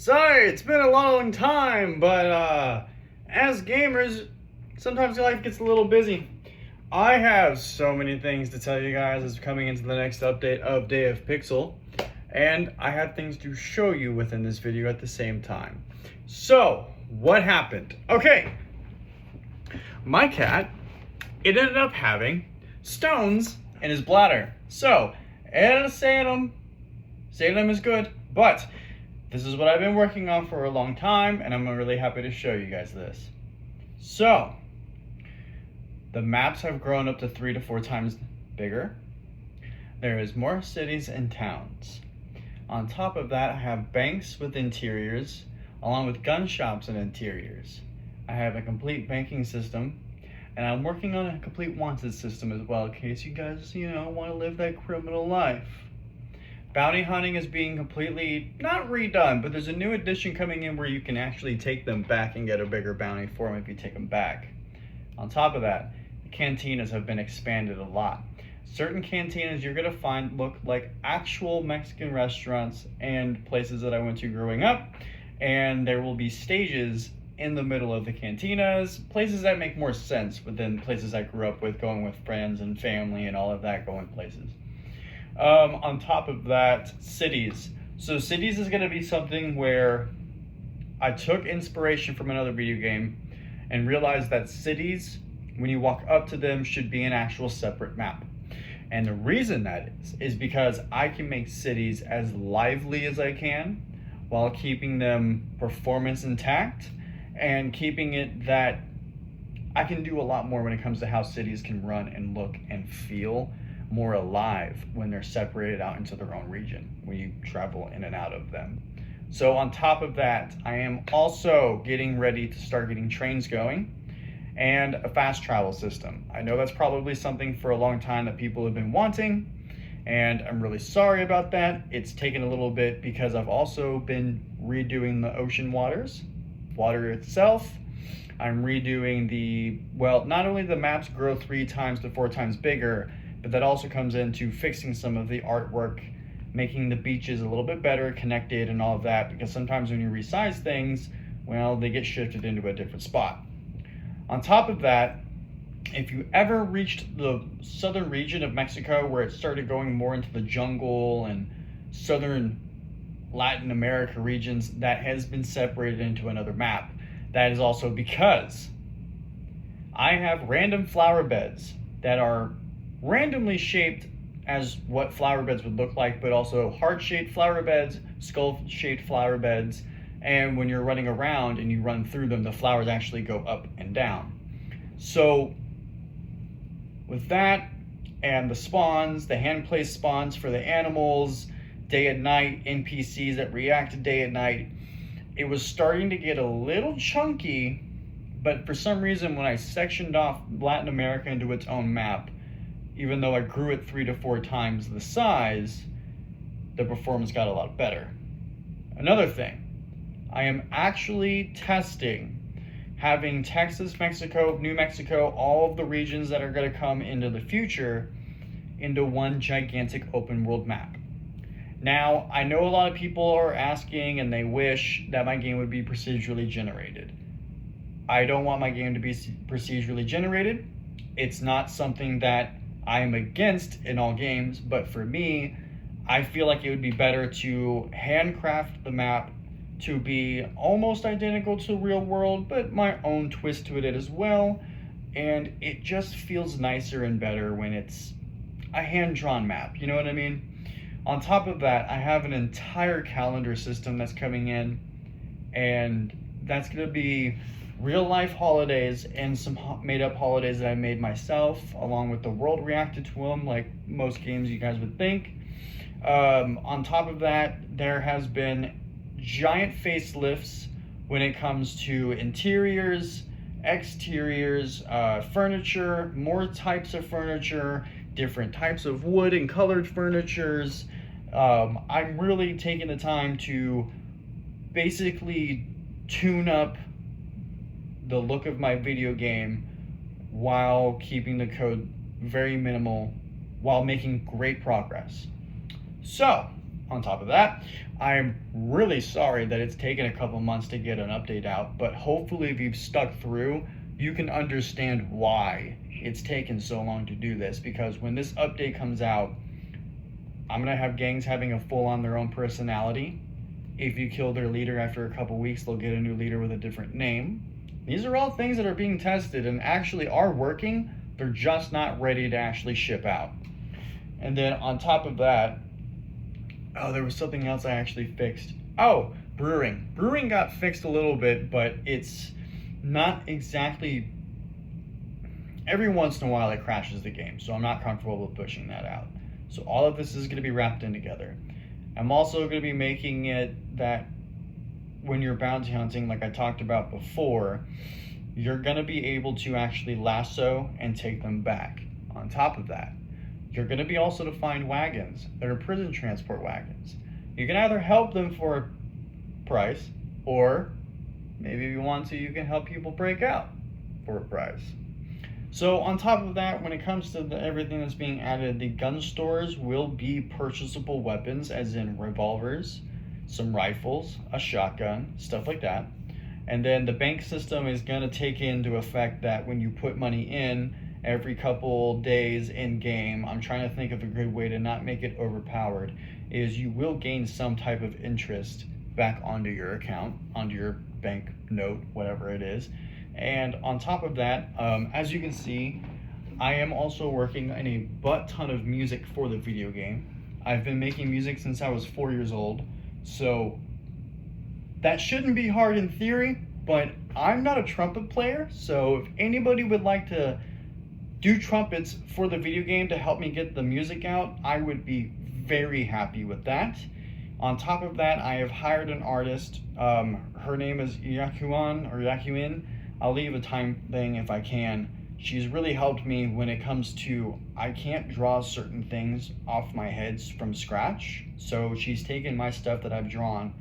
Sorry, it's been a long time, but as gamers, sometimes life gets a little busy. I have so many things to tell you guys as coming into the next update of Day of Pixel, and I have things to show you within this video at the same time. So, what happened? Okay, my cat, it ended up having stones in his bladder. So, Salem is good, but this is what I've been working on for a long time, and I'm really happy to show you guys this. So, the maps have grown up to 3 to 4 times bigger. There is more cities and towns. On top of that, I have banks with interiors, along with gun shops and interiors. I have a complete banking system, and I'm working on a complete wanted system as well, in case you guys, want to live that criminal life. Bounty hunting is being completely, not redone, but there's a new addition coming in where you can actually take them back and get a bigger bounty for them if you take them back. On top of that, the cantinas have been expanded a lot. Certain cantinas you're going to find look like actual Mexican restaurants and places that I went to growing up, and there will be stages in the middle of the cantinas, places that make more sense within places I grew up with, going with friends and family and all of that going places. On top of that, cities. So cities is going to be something where I took inspiration from another video game and realized that cities, when you walk up to them, should be an actual separate map. And the reason that is because I can make cities as lively as I can while keeping them performance intact and keeping it that I can do a lot more when it comes to how cities can run and look and feel more alive when they're separated out into their own region, when you travel in and out of them. So on top of that, I am also getting ready to start getting trains going and a fast travel system. I know that's probably something for a long time that people have been wanting, and I'm really sorry about that. It's taken a little bit because I've also been redoing the ocean water itself. I'm redoing not only the maps grow 3 times to 4 times bigger, but that also comes into fixing some of the artwork, making the beaches a little bit better connected and all of that, because sometimes when you resize things, well, they get shifted into a different spot. On top of that, if you ever reached the southern region of Mexico where it started going more into the jungle and southern Latin America regions, that has been separated into another map. That is also because I have random flower beds that are randomly shaped as what flower beds would look like, but also heart-shaped flower beds, skull-shaped flower beds, and when you're running around and you run through them, the flowers actually go up and down. So with that and the spawns, the hand-placed spawns for the animals, day and night NPCs that react to day and night, it was starting to get a little chunky, but for some reason when I sectioned off Latin America into its own map, even though I grew it 3 to 4 times the size, the performance got a lot better. Another thing, I am actually testing having Texas, Mexico, New Mexico, all of the regions that are going to come into the future into one gigantic open world map. Now, I know a lot of people are asking and they wish that my game would be procedurally generated. I don't want my game to be procedurally generated. It's not something that I am against in all games, but for me, I feel like it would be better to handcraft the map to be almost identical to real world, but my own twist to it as well. And it just feels nicer and better when it's a hand-drawn map, you know what I mean? On top of that, I have an entire calendar system that's coming in, and that's going to be real-life holidays and some made-up holidays that I made myself, along with the world reacted to them, like most games you guys would think. On top of that, there has been giant facelifts when it comes to interiors, exteriors, furniture, more types of furniture, different types of wood and colored furnitures. I'm really taking the time to basically tune up the look of my video game while keeping the code very minimal while making great progress. So On top of that, I'm really sorry that it's taken a couple months to get an update out, but hopefully if you've stuck through, you can understand why it's taken so long to do this, because when this update comes out, I'm gonna have gangs having a full on their own personality. If you kill their leader after a couple weeks, they'll get a new leader with a different name. These are all things that are being tested and actually are working. They're just not ready to actually ship out. And then on top of that, oh, there was something else I actually fixed. Oh, brewing. Brewing got fixed a little bit, but it's not exactly... Every once in a while it crashes the game, so I'm not comfortable with pushing that out. So all of this is going to be wrapped in together. I'm also going to be making it that when you're bounty hunting, like I talked about before, you're going to be able to actually lasso and take them back. On top of that, you're going to be also to find wagons that are prison transport wagons. You can either help them for a price, or maybe if you want to, you can help people break out for a price. So on top of that, when it comes to everything that's being added, the gun stores will be purchasable weapons, as in revolvers, some rifles, a shotgun, stuff like that. And then the bank system is going to take into effect that when you put money in every couple days in game, I'm trying to think of a good way to not make it overpowered, is you will gain some type of interest back onto your account, onto your bank note, whatever it is. And on top of that, as you can see, I am also working on a butt ton of music for the video game. I've been making music since I was 4 years old, so that shouldn't be hard in theory, but I'm not a trumpet player, so if anybody would like to do trumpets for the video game to help me get the music out, I would be very happy with that. On top of that, I have hired an artist. Her name is Yakuin. I'll leave a time thing if I can. She's really helped me when it comes to, I can't draw certain things off my head from scratch. So she's taken my stuff that I've drawn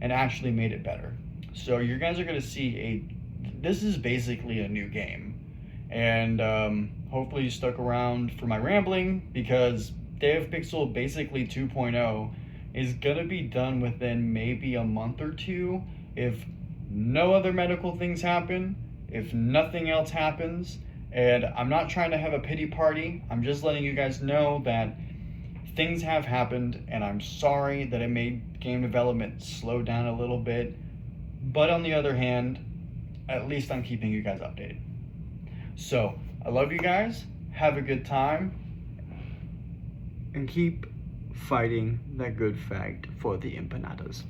and actually made it better. So you guys are gonna see this is basically a new game. And hopefully you stuck around for my rambling, because Day of Pixel basically 2.0 is gonna be done within maybe a month or two if no other medical things happen, if nothing else happens. And I'm not trying to have a pity party, I'm just letting you guys know that things have happened, and I'm sorry that it made game development slow down a little bit, but on the other hand, at least I'm keeping you guys updated. So I love you guys, have a good time, and keep fighting that good fight for the empanadas.